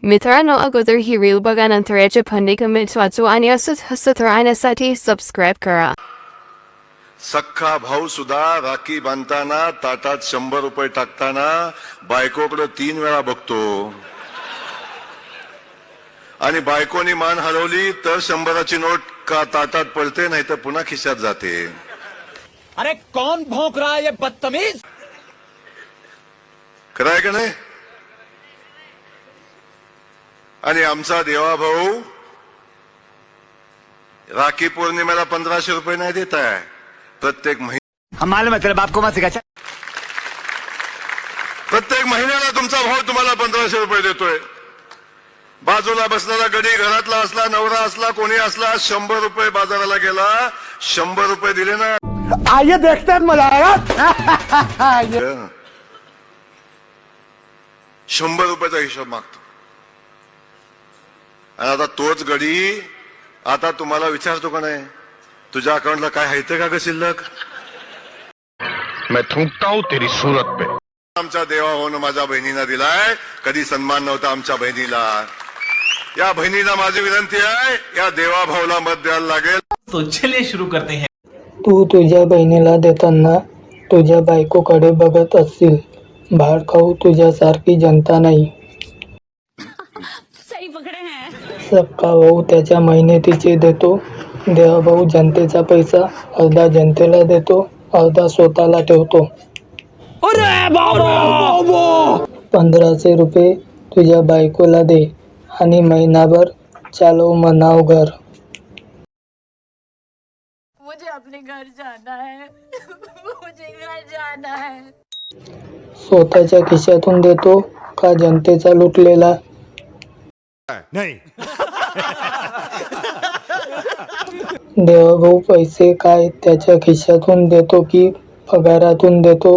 मित्रांनो, अगोदर ही रील बघा, नंतर याचे फंडे कमेंट्स वाचू आणि असंच हसत राहण्यासाठी सबस्क्राईब करा. सख्खा भाऊ सुद्धा राखी बांधताना ताटात 100 रुपये टाकताना बायकोकडे 3 वेळा बघतो आणि बायकोनी मान हलवली तर 100ची नोट का ताटात पडते, नाही तर पुन्हा खिशात जाते. अरे कौन भौंक रहा है ये बदतमीज? खरं आहे का नाही? आणि आमचा देवा भाऊ राखी पौर्णिमेला 1500 रुपये नाही देत आहे. प्रत्येक हम मालूम है तेरे बाप को मत सिखा. प्रत्येक महिन्याला तुमचा भाऊ तुम्हाला 1500 रुपये देतोय. बाजूला बसलेला गडी घरातला असला, नवरा असला, कोणी असला, 100 रुपये बाजाराला गेला, 100 रुपये दिले ना, आइए देखते हैं मजा आएगा. 100 रुपयाचा हिशोब मागतो. आणि आता तोच गडी आता तुम्हाला विचारतो का नाही, तुझ्या अकाउंटला काय आहे का ग शिल्लक? मैं थूकता हूं तेरी सूरत पे. आमच्या देवाभाऊनं माझ्या बहिणीला दिलाय, कधी सन्मान नव्हता आमच्या बहिणीला. या बहिणीला माझी विनंती आहे, या देवाभाऊला मत द्यायला लागेल. तो चलिए शुरू करते हैं. तू तुझ्या बहिणीला देताना तुझ्या बायकोकडे बघत असशील. भाड खाऊ तुझ्यासारखी जनता नाही. सक्का भाऊ त्याच्या मेहनतीचे देतो. देवाभाऊ जनतेचा पैसा अर्धा जनतेला देतो, अर्धा स्वतःला ठेवतो. 1500 रुपये तुझ्या बायकोला दे आणि महिनाभर चालव म्हणाव घर. मुझे अपने घर जाना है. मुझे घर जाना है. स्वतःच्या खिशातून देतो का जनतेचा लुटलेला? नहीं. देवाभाऊ पैसे काय त्याच्या खिशातून देतो की पगारातून देतो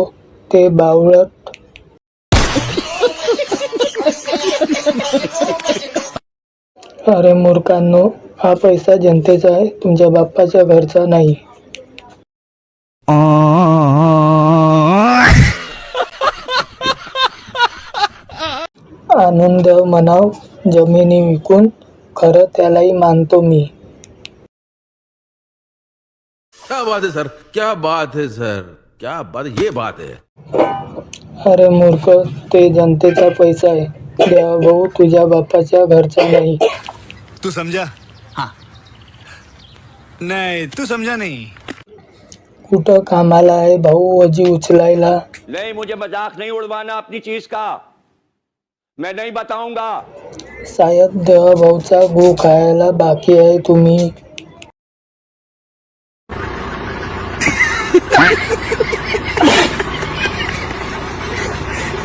ते बावळट. अरे मूर्खांनो, हा पैसा जनतेचा आहे, तुमच्या बाप्पाच्या घरचा नाही. आणून द्या म्हणाव जमिनी विकून, खरं त्यालाही मानतो मी. क्या बात है सर, क्या बात है सर, क्या बात, ये बात है. अरे मूर्ख, ते जनतेचा पैसा आहे. देवाभाऊ तुझ्या बापाच्या घरचा नाही. तू समझा? हाँ. नहीं तू समझा नहीं. कुठं कामाला आहे भाऊ वजी उचलायला? नहीं, मुझे मजाक नहीं उड़वाना अपनी चीज का. मैं नहीं बताऊंगा. शायद देवाभाऊचा गो खायला बाकी आहे तुम्ही.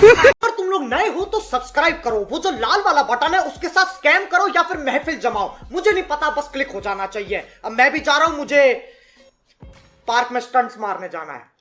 अगर तुम लोग नए हो तो सब्सक्राइब करो. वो जो लाल वाला बटन है उसके साथ स्कैम करो या फिर महफिल जमाओ, मुझे नहीं पता, बस क्लिक हो जाना चाहिए. अब मैं भी जा रहा हूं, मुझे पार्क में स्टंट्स मारने जाना है.